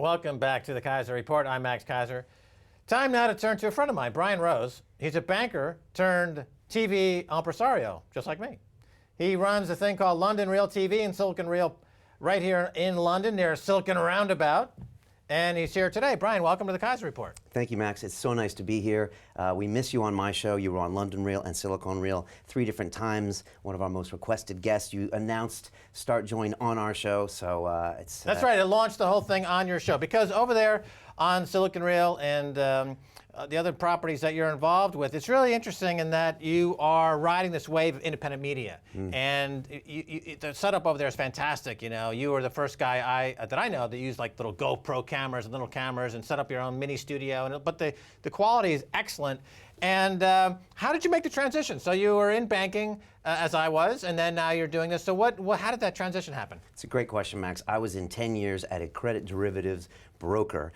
Welcome back to the Keiser Report. I'm Max Keiser. Time now to turn to a friend of mine, Brian Rose. He's a banker turned TV impresario, just like me. He runs a thing called London Real TV in Silicon Reel right here in London near Silicon Roundabout. And he's here today. Brian, welcome to the Keiser Report. Thank you, Max. It's so nice to be here. We miss you on my show. You were on London Reel and Silicon Reel 3 different times. One of our most requested guests. You announced Start Join on our show, so it's... That's right. It launched the whole thing on your show because over there on Silicon Reel and the other properties that you're involved with, it's really interesting in that you are riding this wave of independent media. And the setup over there is fantastic. You know, you were the first guy that I know that used like little GoPro cameras and little cameras and set up your own mini studio. But the quality is excellent. And how did you make the transition? So you were in banking, as I was, and then now you're doing this. So how did that transition happen? It's a great question, Max. I was in 10 years at a credit derivatives broker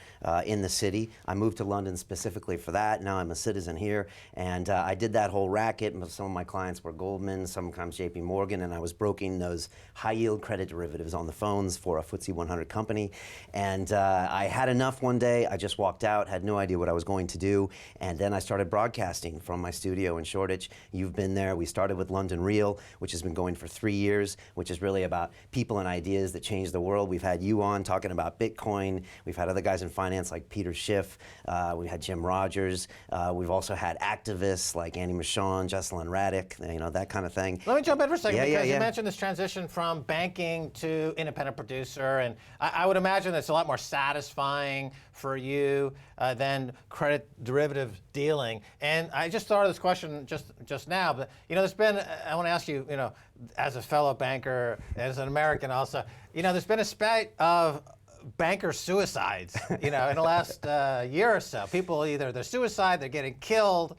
in the city. I moved to London specifically for that. Now I'm a citizen here, and I did that whole racket. Some of my clients were Goldman, sometimes JP Morgan, and I was broking those high-yield credit derivatives on the phones for a FTSE 100 company. And I had enough one day. I just walked out, had no idea what I was going to do, and then I started broadcasting from my studio in Shoreditch. You've been there. We started with London Reel, which has been going for 3 years, which is really about people and ideas that change the world. We've had you on talking about Bitcoin. We've had other guys in finance like Peter Schiff. We had Jim Rogers. We've also had activists like Andy Michon, Jesselyn Radick, you know, that kind of thing. Let me jump in for a second because you mentioned this transition from banking to independent producer, and I would imagine it's a lot more satisfying for you than credit derivative dealing. And I just thought of this question just now, but you know, there's been, I want to ask you, you know, as a fellow banker, as an American also, you know, there's been a spate of banker suicides, you know, in the last year or so. People either they're suicide, they're getting killed,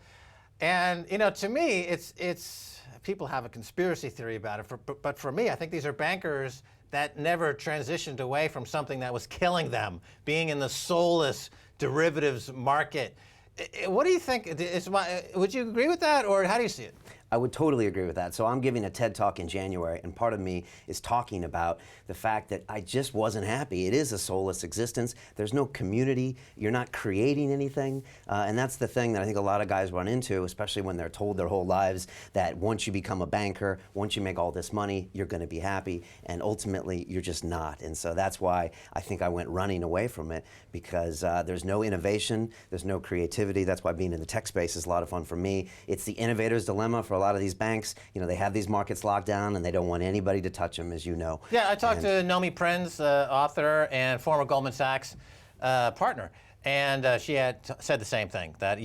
and you know, to me, it's people have a conspiracy theory about it. But for me, I think these are bankers that never transitioned away from something that was killing them, being in the soulless derivatives market. What do you think? Would you agree with that, or how do you see it? I would totally agree with that. So I'm giving a TED Talk in January, and part of me is talking about the fact that I just wasn't happy. It is a soulless existence. There's no community. You're not creating anything. And that's the thing that I think a lot of guys run into, especially when they're told their whole lives that once you become a banker, once you make all this money, you're going to be happy. And ultimately, you're just not. And so that's why I think I went running away from it, because there's no innovation, there's no creativity. That's why being in the tech space is a lot of fun for me. It's the innovator's dilemma for a lot of these banks. You know, they have these markets locked down and they don't want anybody to touch them, as you know. Yeah, I talked to Nomi Prinz, author and former Goldman Sachs partner, and she had said the same thing, that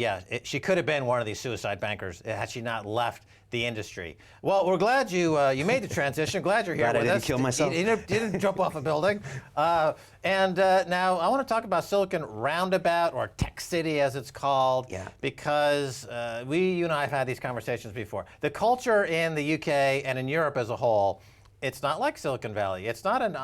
she could have been one of these suicide bankers had she not left the industry. Well, we're glad you made the transition. Glad you're here with us. Glad I didn't kill myself. You didn't jump off a building. Now I want to talk about Silicon Roundabout, or Tech City as it's called, because you and I have had these conversations before. The culture in the UK and in Europe as a whole, it's not like Silicon Valley. It's not in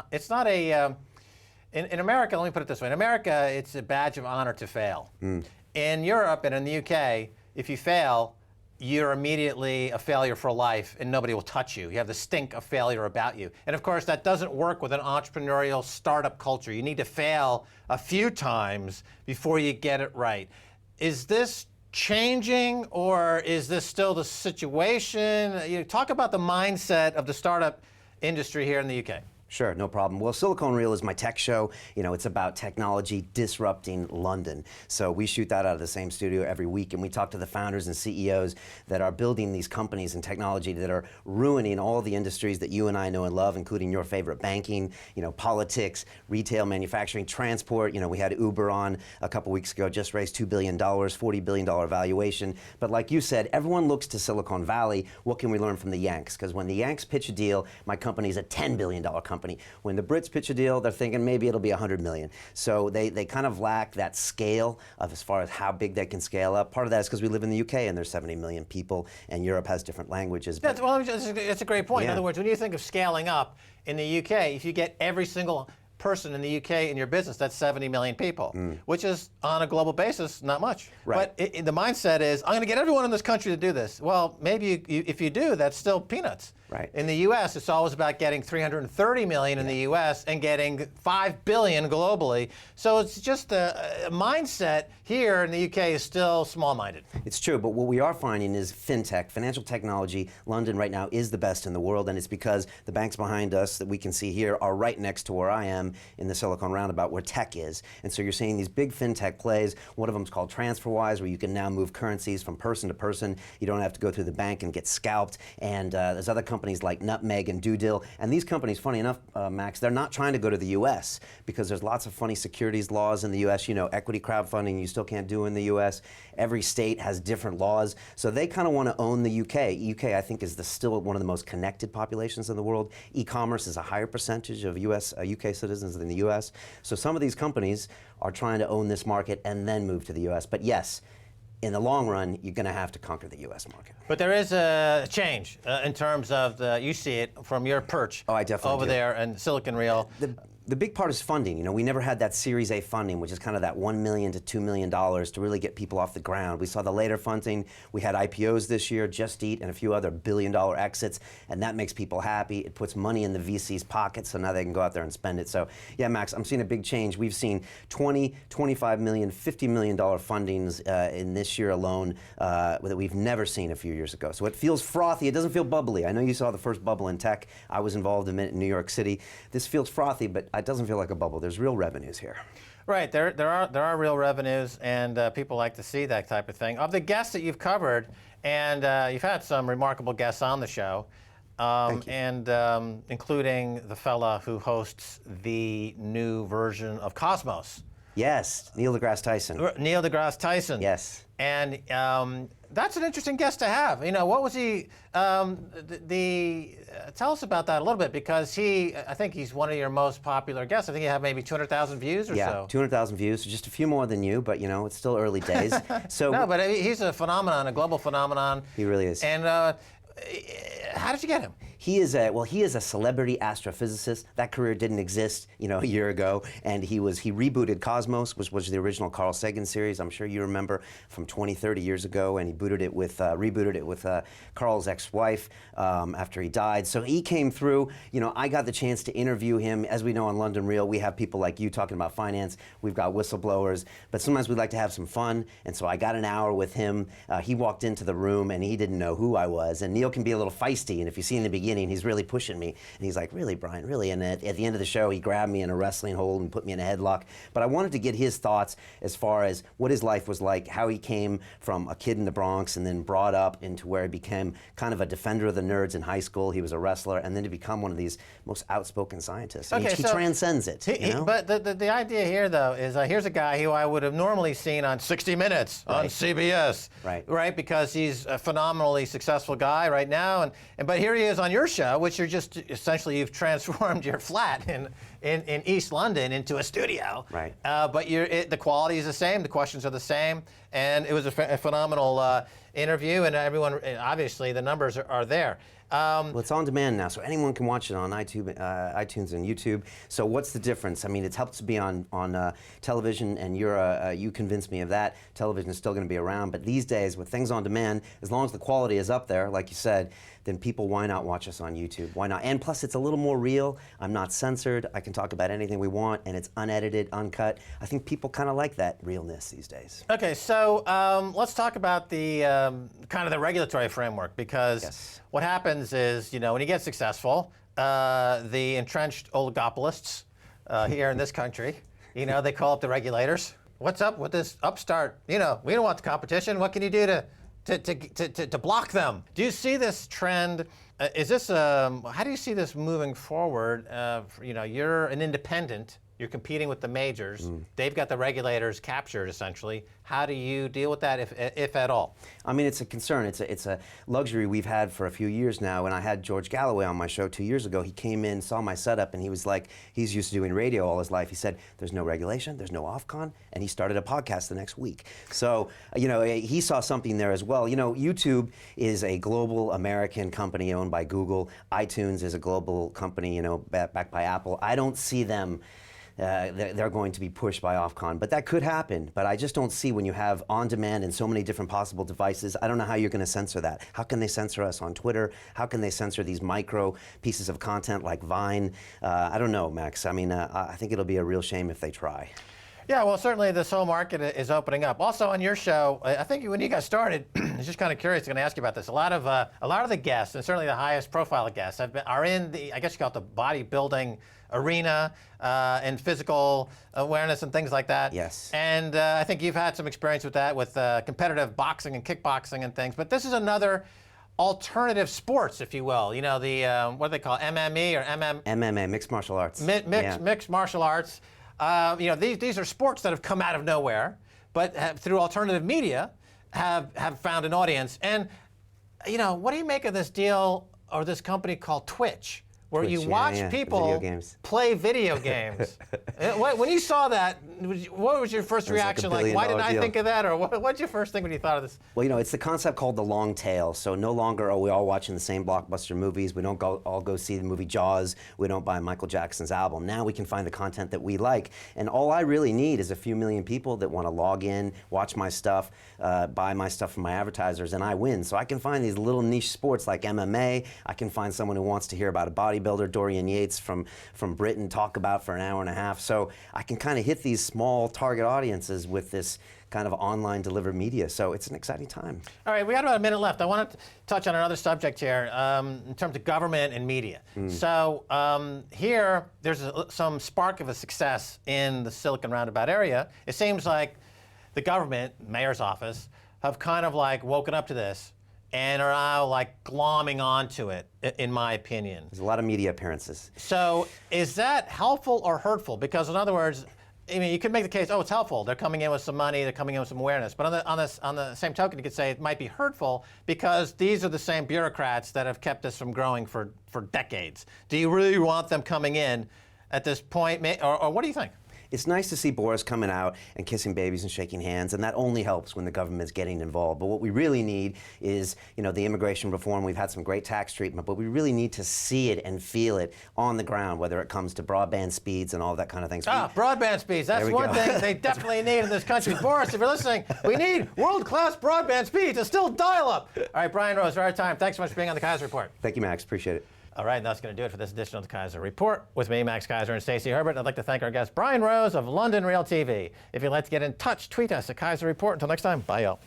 America, let me put it this way. In America, it's a badge of honor to fail. In Europe and in the UK, if you fail, you're immediately a failure for life and nobody will touch you. You have the stink of failure about you. And of course, that doesn't work with an entrepreneurial startup culture. You need to fail a few times before you get it right. Is this changing, or is this still the situation? You talk about the mindset of the startup industry here in the UK. Sure, no problem. Well, Silicon Reel is my tech show. You know, it's about technology disrupting London. So we shoot that out of the same studio every week, and we talk to the founders and CEOs that are building these companies and technology that are ruining all the industries that you and I know and love, including your favorite banking, you know, politics, retail, manufacturing, transport. You know, we had Uber on a couple weeks ago, just raised $2 billion, $40 billion valuation. But like you said, everyone looks to Silicon Valley. What can we learn from the Yanks? Because when the Yanks pitch a deal, my company's a $10 billion company. When the Brits pitch a deal, they're thinking maybe it'll be 100 million. So they kind of lack that scale of as far as how big they can scale up. Part of that is because we live in the UK and there's 70 million people, and Europe has different languages. But that's a great point. In other words, when you think of scaling up in the UK, if you get every single person in the UK in your business, that's 70 million people, which is on a global basis not much. Right. But the mindset is, I'm going to get everyone in this country to do this. Well, maybe if you do, that's still peanuts. Right. In the U.S., it's always about getting 330 million in the U.S. and getting 5 billion globally. So it's just a mindset here in the U.K. is still small-minded. It's true, but what we are finding is fintech, financial technology. London right now is the best in the world, and it's because the banks behind us that we can see here are right next to where I am in the Silicon Roundabout, where tech is. And so you're seeing these big fintech plays. One of them is called TransferWise, where you can now move currencies from person to person. You don't have to go through the bank and get scalped. And there's other companies like Nutmeg and DoDeal. And these companies, funny enough, Max, they're not trying to go to the U.S. because there's lots of funny securities laws in the U.S. You know, equity crowdfunding you still can't do in the U.S. Every state has different laws. So they kind of want to own the U.K. U.K., I think, is still one of the most connected populations in the world. E-commerce is a higher percentage of UK citizens than the U.S. So some of these companies are trying to own this market and then move to the U.S. But yes, in the long run, you're going to have to conquer the U.S. market. But there is a change in terms of you see it from your perch I definitely over do. there in Silicon Reel. The big part is funding. You know, we never had that Series A funding, which is kind of that $1 million to $2 million to really get people off the ground. We saw the later funding. We had IPOs this year, Just Eat, and a few other billion-dollar exits, and that makes people happy. It puts money in the VC's pockets, so now they can go out there and spend it. So, yeah, Max, I'm seeing a big change. We've seen 20, 25 million, $50 million fundings in this year alone that we've never seen a few years ago. So it feels frothy. It doesn't feel bubbly. I know you saw the first bubble in tech. I was involved in it in New York City. This feels frothy, but it doesn't feel like a bubble. There's real revenues here. Right, there are real revenues, and people like to see that type of thing. Of the guests that you've covered, and you've had some remarkable guests on the show, and including the fella who hosts the new version of Cosmos. Yes, Neil deGrasse Tyson. Neil deGrasse Tyson. Yes. And that's an interesting guest to have. You know, what was he? Tell us about that a little bit, because I think he's one of your most popular guests. I think you have maybe 200,000 views or so. Yeah, 200,000 views, just a few more than you, but you know, it's still early days. So no, but he's a phenomenon, a global phenomenon. He really is. And how did you get him? He is a celebrity astrophysicist. That career didn't exist, you know, a year ago, and he rebooted Cosmos, which was the original Carl Sagan series. I'm sure you remember from 20, 30 years ago, and he rebooted it with Carl's ex-wife after he died. So he came through. You know, I got the chance to interview him. As we know on London Real, we have people like you talking about finance. We've got whistleblowers, but sometimes we like to have some fun. And so I got an hour with him. He walked into the room and he didn't know who I was. And Neil can be a little feisty, and if you see in the beginning, he's really pushing me, and he's like, "Really, Brian, really?" And at the end of the show, he grabbed me in a wrestling hold and put me in a headlock. But I wanted to get his thoughts as far as what his life was like, how he came from a kid in the Bronx and then brought up into where he became kind of a defender of the nerds in high school. He was a wrestler, and then to become one of these most outspoken scientists. Okay, he transcends it. You know? But the idea here, though, is here's a guy who I would have normally seen on 60 Minutes on CBS, right? Because he's a phenomenally successful guy right now, but here he is on your show, which you're just essentially you've transformed your flat in East London into a studio. Right. But the quality is the same, the questions are the same, and it was a phenomenal interview, and everyone, obviously, the numbers are there. Well, it's on demand now, so anyone can watch it on iTunes and YouTube. So what's the difference? I mean, it's helped to be on television, and you convinced me of that. Television is still going to be around, but these days, with things on demand, as long as the quality is up there, like you said, then people, why not watch us on YouTube? Why not? And plus, it's a little more real. I'm not censored. I can talk about anything we want, and it's unedited, uncut. I think people kind of like that realness these days. Okay, so let's talk about the kind of the regulatory framework, because what happens is, you know, when you get successful, the entrenched oligopolists here in this country, you know, they call up the regulators. What's up with this upstart? You know, we don't want the competition. What can you do to block them? Do you see this trend? Is this how do you see this moving forward? You know, you're an independent. You're competing with the majors. They've got the regulators captured, essentially. How do you deal with that, if at all? I mean, it's a concern. It's a luxury we've had for a few years now. And I had George Galloway on my show 2 years ago. He came in, saw my setup, and he was like, he's used to doing radio all his life. He said, there's no regulation, there's no Ofcon, and he started a podcast the next week. So, you know, he saw something there as well. You know, YouTube is a global American company owned by Google. iTunes is a global company, you know, backed by Apple. I don't see them they're going to be pushed by Ofcom. But that could happen. But I just don't see, when you have on-demand and so many different possible devices, I don't know how you're going to censor that. How can they censor us on Twitter? How can they censor these micro pieces of content like Vine? I don't know, Max. I mean, I think it'll be a real shame if they try. Yeah, well, certainly this whole market is opening up. Also, on your show, I think when you got started, I was just kind of curious. I'm going to ask you about this. A lot of the guests, and certainly the highest profile guests, are in the, I guess you call it the bodybuilding arena and physical awareness and things like that. Yes. And I think you've had some experience with that, with competitive boxing and kickboxing and things. But this is another alternative sports, if you will. You know, the what do they call it? MMA or MMA, mixed martial arts. Mixed martial arts. You know, these are sports that have come out of nowhere, but through alternative media have found an audience. And, you know, what do you make of this deal or this company called Twitch, where you watch people play video games? When you saw that, what was your first reaction? Like, why didn't I think of that? Or what's your first thing when you thought of this? Well, you know, it's the concept called the long tail. So no longer are we all watching the same blockbuster movies. We don't all go see the movie Jaws. We don't buy Michael Jackson's album. Now we can find the content that we like. And all I really need is a few million people that want to log in, watch my stuff, buy my stuff from my advertisers, and I win. So I can find these little niche sports like MMA. I can find someone who wants to hear about a bodybuilder, Dorian Yates from Britain, talk about for an hour and a half. So I can kind of hit these small target audiences with this kind of online delivered media. So it's an exciting time. All right, we got about a minute left. I want to touch on another subject here in terms of government and media. So here, there's some spark of a success in the Silicon Roundabout area. It seems like the government, mayor's office, have kind of like woken up to this and are now like glomming onto it, in my opinion. There's a lot of media appearances. So is that helpful or hurtful? Because in other words, I mean, you could make the case, oh, it's helpful. They're coming in with some money, they're coming in with some awareness. But on the same token, you could say it might be hurtful because these are the same bureaucrats that have kept us from growing for decades. Do you really want them coming in at this point, or what do you think? It's nice to see Boris coming out and kissing babies and shaking hands, and that only helps when the government's getting involved. But what we really need is, you know, the immigration reform. We've had some great tax treatment, but we really need to see it and feel it on the ground, whether it comes to broadband speeds and all that kind of things. Broadband speeds. That's one thing they definitely need in this country. Boris, if you're listening, we need world-class broadband speeds. It's still dial-up. All right, Brian Rose, we're out of time. Thanks so much for being on the Keiser Report. Thank you, Max. Appreciate it. All right, and that's going to do it for this edition of the Keiser Report. With me, Max Keiser, and Stacey Herbert. I'd like to thank our guest, Brian Rose of London Real TV. If you'd like to get in touch, tweet us at Keiser Report. Until next time, bye, y'all.